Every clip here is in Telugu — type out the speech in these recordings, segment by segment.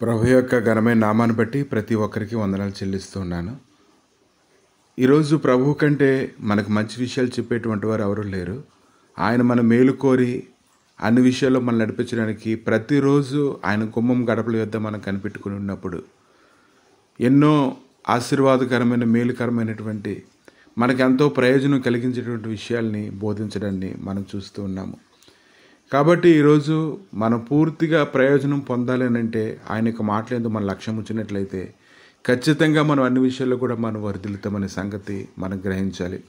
ప్రభు యొక్క ఘనమైన నామాన్ని బట్టి ప్రతి ఒక్కరికి వందనాలు చెల్లిస్తూ ఉన్నాను. ఈరోజు ప్రభు కంటే మనకు మంచి విషయాలు చెప్పేటువంటి వారు ఎవరు లేరు. ఆయన మన మేలు కోరి అన్ని విషయాల్లో మనం నడిపించడానికి ప్రతిరోజు ఆయన గుమ్మం గడపల యొద్ద మనం కనిపెట్టుకుని ఉన్నప్పుడు ఎన్నో ఆశీర్వాదకరమైన మేలుకరమైనటువంటి మనకు ఎంతో ప్రయోజనం కలిగించేటువంటి విషయాల్ని బోధించడాన్ని మనం చూస్తూ ఉన్నాము. కాబట్టి ఈరోజు మనం పూర్తిగా ప్రయోజనం పొందాలి అని అంటే ఆయన యొక్క మాటలందు మన లక్ష్యం ఉంచినట్లయితే ఖచ్చితంగా మనం అన్ని విషయాల్లో కూడా మనం వర్ధిల్లుతామనే సంగతి మనం గ్రహించాలి.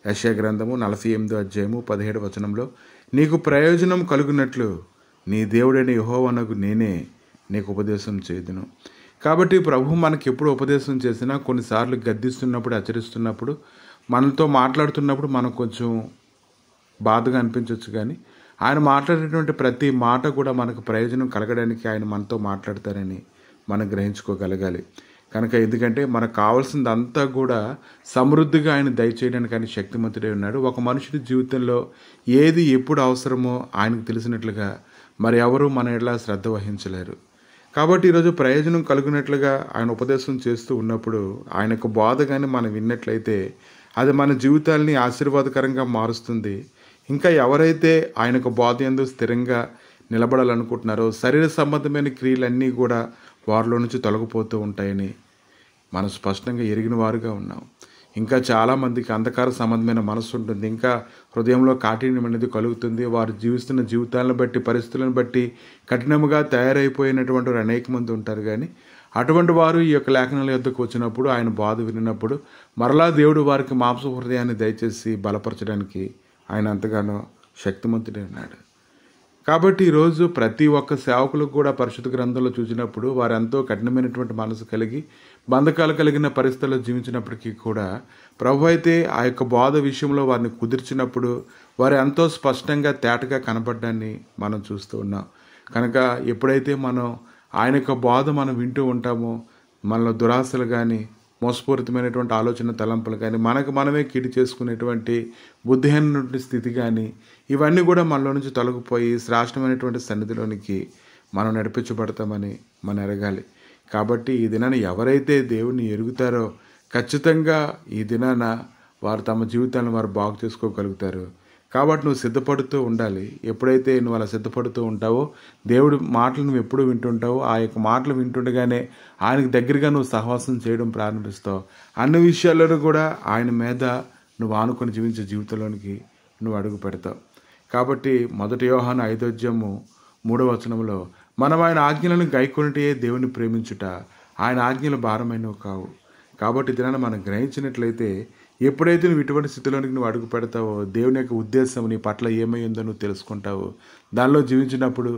యెషయా గ్రంథము 48వ అధ్యాయము 17వ వచనంలో, నీకు ప్రయోజనం కలుగునట్లు నీ దేవుడైన యెహోవానగు నేనే నీకు ఉపదేశం చేయుదును. కాబట్టి ప్రభు మనకి ఎప్పుడు ఉపదేశం చేసినా కొన్నిసార్లు గద్దిస్తున్నప్పుడు, హెచ్చరిస్తున్నప్పుడు, మనతో మాట్లాడుతున్నప్పుడు మనం కొంచెం బాధగా అనిపించవచ్చు. కానీ ఆయన మాట్లాడేటువంటి ప్రతి మాట కూడా మనకు ప్రయోజనం కలగడానికి ఆయన మనతో మాట్లాడతారని మనం గ్రహించుకోగలగాలి. కనుక ఎందుకంటే మనకు కావాల్సింది అంతా కూడా సమృద్ధిగా ఆయన దయచేయడానికి ఆయన శక్తిమంతుడై ఉన్నాడు. ఒక మనుషుడి జీవితంలో ఏది ఎప్పుడు అవసరమో ఆయనకు తెలిసినట్లుగా మరి ఎవరు మన ఎడల శ్రద్ధ వహించలేరు. కాబట్టి ఈరోజు ప్రయోజనం కలుగునట్లుగా ఆయన ఉపదేశం చేస్తూ ఉన్నప్పుడు ఆయన యొక్క బోధ కానీ మనం విన్నట్లయితే అది మన జీవితాల్ని ఆశీర్వాదకరంగా మారుస్తుంది. ఇంకా ఎవరైతే ఆయనకు బోధ యందు స్థిరంగా నిలబడాలనుకుంటున్నారో శరీర సంబంధమైన క్రియలన్నీ కూడా వారిలో నుంచి తొలగిపోతూ ఉంటాయని మనం స్పష్టంగా ఎరిగిన వారుగా ఉన్నాం. ఇంకా చాలామందికి అంధకార సంబంధమైన మనసు ఉంటుంది. ఇంకా హృదయంలో కాఠిన్యం అనేది కలుగుతుంది. వారు జీవిస్తున్న జీవితాలను బట్టి, పరిస్థితులను బట్టి కఠినముగా తయారైపోయినటువంటి వారు అనేక మంది ఉంటారు. కానీ అటువంటి వారు ఈ యొక్క లేఖనాల యొద్దకు వచ్చినప్పుడు, ఆయన బోధ వినినప్పుడు మరలా దేవుడు వారికి మాంస హృదయాన్ని దయచేసి బలపరచడానికి ఆయన అంతగానో శక్తిమంతుడై ఉన్నాడు. కాబట్టి ఈరోజు ప్రతి ఒక్క సేవకులకు కూడా పరిశుద్ధ గ్రంథంలో చూసినప్పుడు వారు ఎంతో కఠినమైనటువంటి మనసు కలిగి బంధకాలు కలిగిన పరిస్థితుల్లో జీవించినప్పటికీ కూడా ప్రభు అయితే ఆ యొక్క బోధ విషయంలో వారిని కుదిర్చినప్పుడు వారు ఎంతో స్పష్టంగా తేటగా కనపడడాన్ని మనం చూస్తూ ఉన్నాం. కనుక ఎప్పుడైతే మనం ఆయన యొక్క బోధ మనం వింటూ ఉంటామో మనలో దురాశలు కానీ, మోసపూరితమైనటువంటి ఆలోచన తలంపులు కానీ, మనకు మనమే కీడు చేసుకునేటువంటి బుద్ధిహీనటువంటి స్థితి కానీ, ఇవన్నీ కూడా మనలో నుంచి తొలగిపోయి శ్రేష్టమైనటువంటి సన్నిధిలోనికి మనం నడిపించబడతామని మనం ఎరగాలి. కాబట్టి ఈ దినాన ఎవరైతే దేవుణ్ణి ఎరుగుతారో ఖచ్చితంగా ఈ దినాన వారు తమ జీవితాలను వారు బాగు చేసుకోగలుగుతారు. కాబట్టి నువ్వు సిద్ధపడుతూ ఉండాలి. ఎప్పుడైతే నువ్వు అలా సిద్ధపడుతూ ఉంటావో దేవుడి మాటలు నువ్వు ఎప్పుడు వింటుంటావో ఆ యొక్క మాటలు వింటుండగానే ఆయనకు దగ్గరగా నువ్వు సహవాసం చేయడం ప్రారంభిస్తావు. అన్ని విషయాల్లోనూ కూడా ఆయన మీద నువ్వు ఆనుకొని జీవించే జీవితంలోనికి నువ్వు అడుగు పెడతావు. కాబట్టి 1 యోహాను 5వ అధ్యాయము 3వ వచనంలో, మనం ఆయన ఆజ్ఞలను గైకొనుటే దేవుని ప్రేమించుట, ఆయన ఆజ్ఞలు భారమైనవి కావు. కాబట్టి దీనిని మనం గ్రహించినట్లయితే ఎప్పుడైతే నువ్వు ఇటువంటి స్థితిలోనికి నువ్వు అడుగు పెడతావో దేవుని యొక్క ఉద్దేశం నీ పట్ల ఏమైందో నువ్వు తెలుసుకుంటావు. దానిలో జీవించినప్పుడు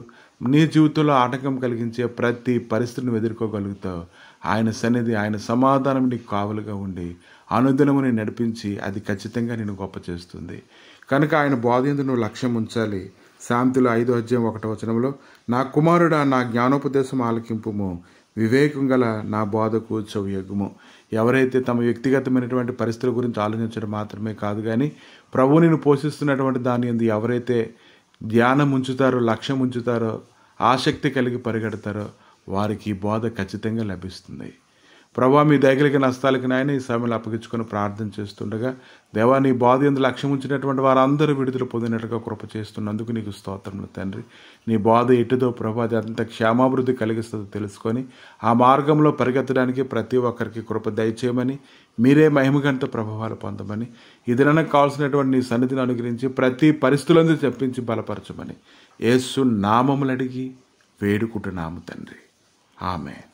నీ జీవితంలో ఆటంకం కలిగించే ప్రతి పరిస్థితిని నువ్వు ఎదుర్కోగలుగుతావు. ఆయన సన్నిధి, ఆయన సమాధానం నీకు కావలుగా ఉండి అనుదినము నేను నడిపించి అది ఖచ్చితంగా నేను గొప్ప చేస్తుంది. కనుక ఆయన బోధ యందు నువ్వు లక్ష్యం ఉంచాలి. సామెతలు 5వ అధ్యాయం 1వ వచనంలో, నా కుమారుడా నా జ్ఞానోపదేశం ఆలకింపుము, వివేకం గల నా బోధకు చెవియొగ్గుము. ఎవరైతే తమ వ్యక్తిగతమైనటువంటి పరిస్థితుల గురించి ఆలోచించడం మాత్రమే కాదు, కానీ ప్రభువు నిన్ను పోషిస్తున్నటువంటి దాని యందు ఎవరైతే ధ్యానం ఉంచుతారో, లక్ష్యం ఉంచుతారో, ఆసక్తి కలిగి పరిగెడతారో వారికి బోధ ఖచ్చితంగా లభిస్తుంది. ప్రభువా మీ దయగలిగిన హస్తాలకి నాయన ఈ సమయంలో అప్పగించుకొని ప్రార్థన చేస్తుండగా, దేవా నీ బోధ యందు లక్ష్యం ఉంచినటువంటి వారందరూ విడుదల పొందినట్టుగా కృప చేస్తున్నందుకు నీకు స్తోత్రములు తండ్రి. నీ బోధ ఎటుదో ప్రభు అది అంత క్షేమాభివృద్ధి కలిగిస్తుందో తెలుసుకొని ఆ మార్గంలో పరిగెత్తడానికి ప్రతి ఒక్కరికి కృప దయచేయమని, మీరే మహిమగంత ప్రభావాలు పొందమని, ఇదినకు కావాల్సినటువంటి నీ సన్నిధిని అనుగ్రహించి ప్రతి పరిస్థితులందు చెప్పించి బలపరచమని యేసు నామములు అడిగి వేడుకుంటున్నాము తండ్రి. ఆమేన్.